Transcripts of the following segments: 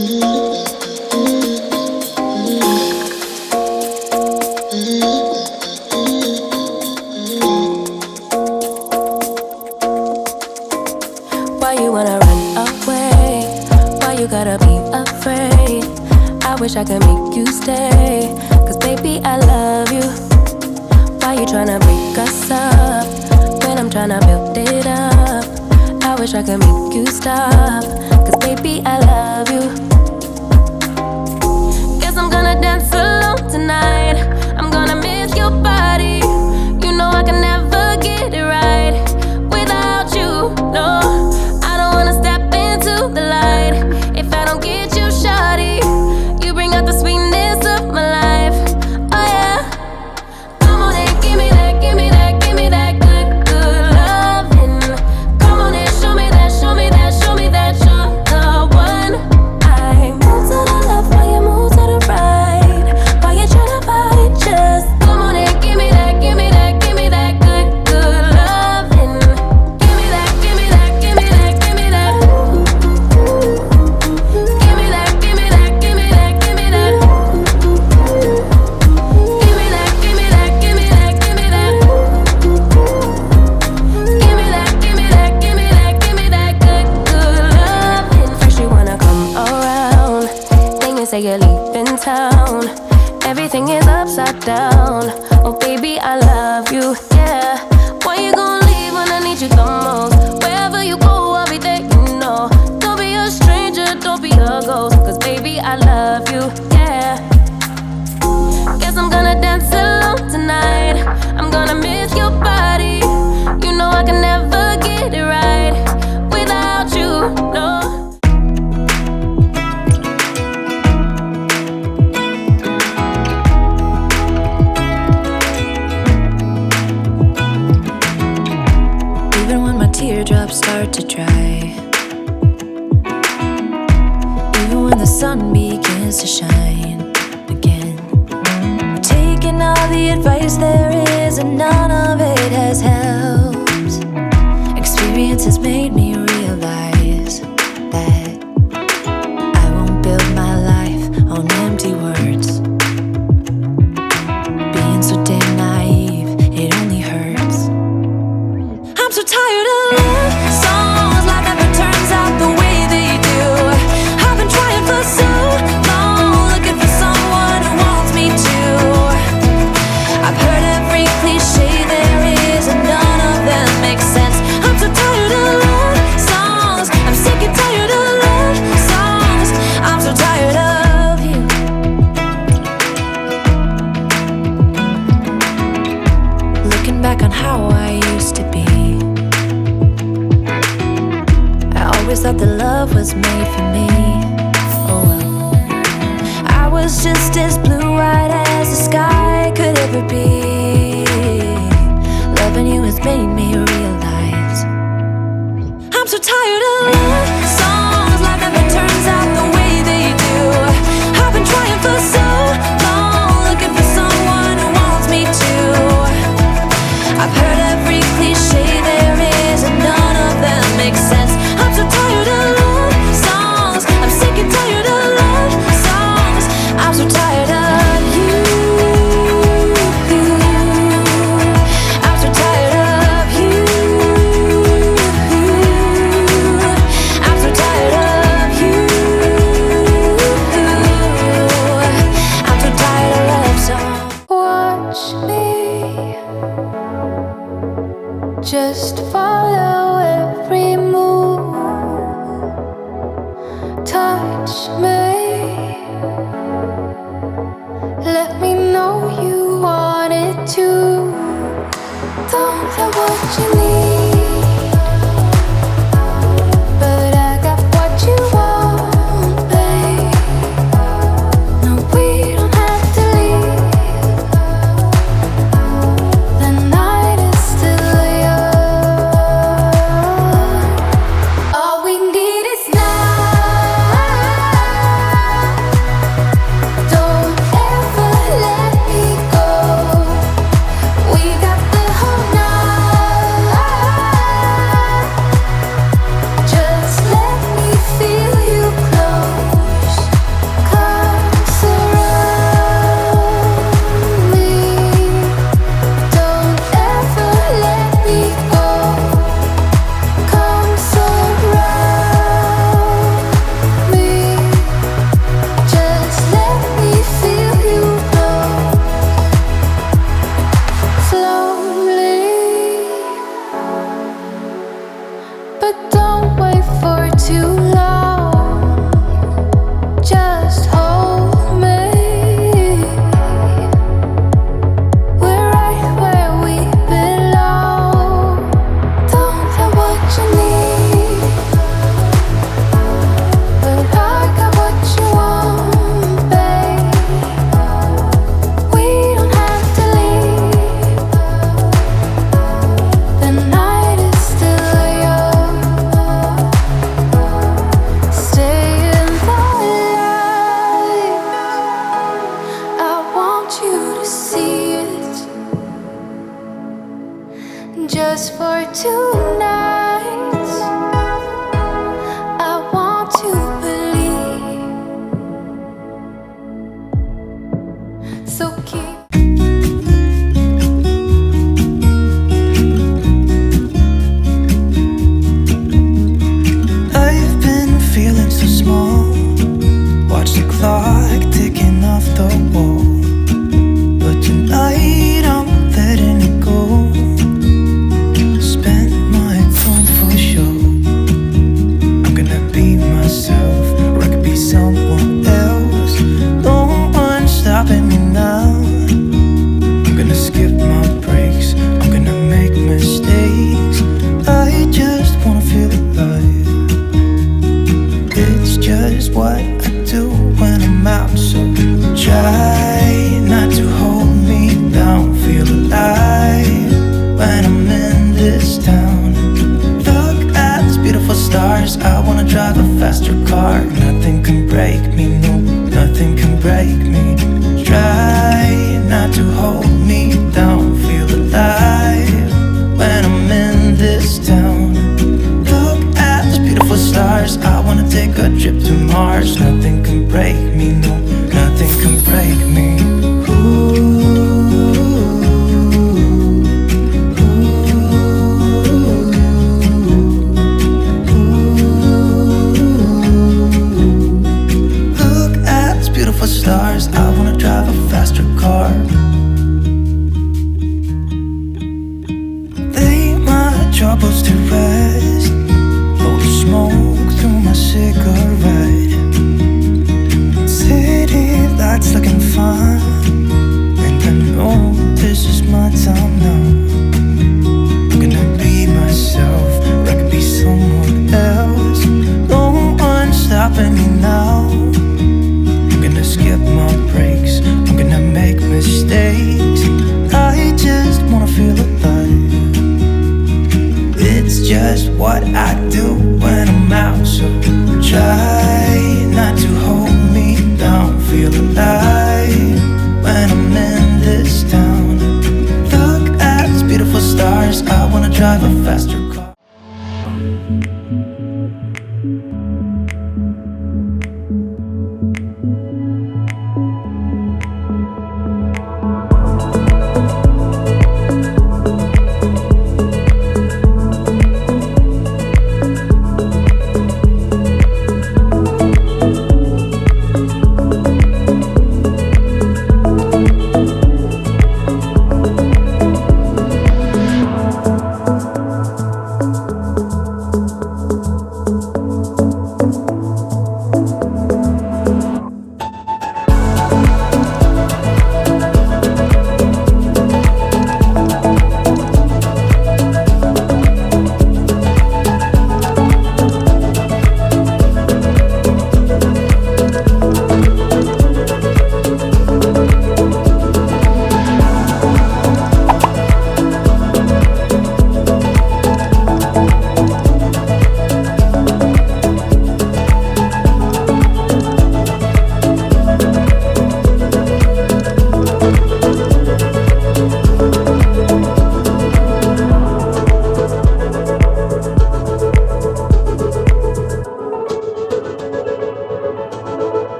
Why you wanna run away? Why you gotta be afraid? I wish I could make you stay, 'cause baby I love you. Why you tryna break us up when I'm tryna build it up? I wish I could make you stop, 'cause baby I love you. Guess I'm gonna dance alone tonight. I'm gonna miss your body. You know I can never get it right without you, no. I don't wanna step into the light if I don't get you, shawty. You bring out the sweetness of my life, oh yeah. Come on and give me that, give me that, give me that good, good loving. Come on and show me that, show me that, show me that you're the one. I move to the left while you move to the right. Why you tryna fight? Just come on and give me that, give me that, give me that good, good loving. Give me that, give me that, give me that, give me that. Give me that, give me that, give me that, give me that. Give me that, give me that, give me that, give me that. Give me that, give me that, give me that, give me that good, good loving. First you wanna come around, then you say you're leaving town. Everything is upside down. Oh baby, I love you, yeah. Why you gon' leave when I need you the most? Wherever you go, I'll be there, you know. Don't be a stranger, don't be a ghost, 'cause baby, I love you, yeah. Guess I'm gonna dance alone tonight. I'm gonna miss your body. You know I can never get it right without you, no. Even when my teardrops start to dry, even when the sun begins to shine again, taking all the advice there is and none of it has helped. Experience has made me realize that I won't build my life on empty words. Being so damn naive, it only hurts. I'm so tired of love songs, life never turns out the way they do. I've been trying for so long, looking for someone who wants me to. I've heard every cliche there is and none of them make sense. I'm so tired of love songs, I'm sick and tired of love songs. I'm so tired of you. Looking back on how I used to be, I always thought that love was made for me. Oh well, I was just as blue-eyed as the sky could ever be. Loving you has made me realize I'm so tired of love songs, life never turns out the way they do. I've been trying for so long, looking for someone who wants me to. I've heard every cliche there is and none of them make sense. I'm so tired of love songs, I'm sick and tired of love songs. I'm so tired of you. I'm so tired of you. I'm so tired of you. I'm so tired of love songs. Watch me, just follow every move. Touch me, let me know you want it too. Don't have what you need, but I got what you want, babe. No, we don't have to leave. The night is still young. All we need is now. just what I do when I'm out. So try not to hold me down. Feel alive when I'm in this town. Look at these beautiful stars. I wanna drive a faster car. Nothing can break me, no, nothing can break me. Try not to hold me down. Feel alive when I'm in this town. Look at these beautiful stars. I wanna take a trip to Mars. Nothing can break me, no, nothing can break me. Look at these beautiful stars. I wanna drive a faster car. Lay my troubles to rest. Blow the smoke through my cigarette. City lights looking fine, and I know this is my time now. I'm gonna be myself, or I could be someone else. No one's stopping me now. I'm gonna skip my breaks, I'm gonna make mistakes. I just wanna feel alive. It's just what I do when I'm out. So try not to hold me down. Feel alive when I'm in this town. Look at these beautiful stars. I wanna drive a faster car.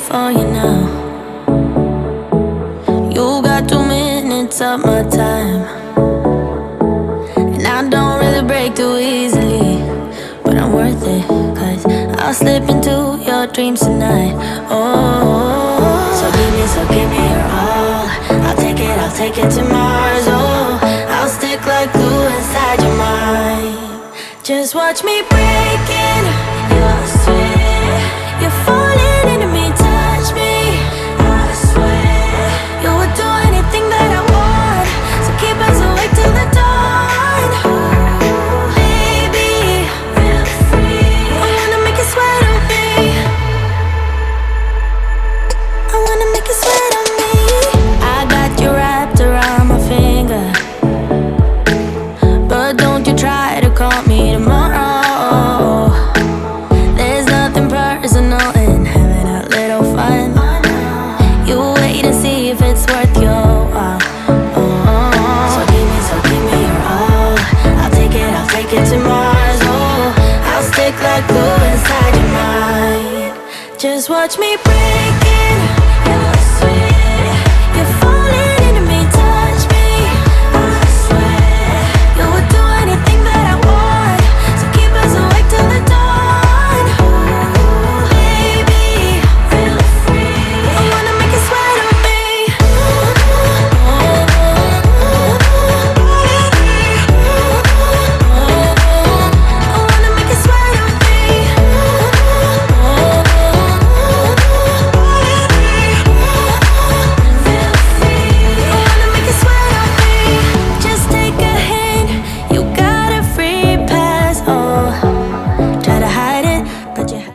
For you now, you got 2 minutes of my time, and I don't really break too easily, but I'm worth it, 'cause I'll slip into your dreams tonight. Oh, so give me your all. I'll take it to Mars. Oh, I'll stick like glue inside your mind. Just watch me breaking your sweat. You're falling into me, touch me, I swear. You would do anything that I want, so keep us awake till the dawn. Baby, feel free. I wanna make you sweat on me. I wanna make you sweat on me. I got you wrapped around my finger, but don't you try to call me tomorrow. Just watch me break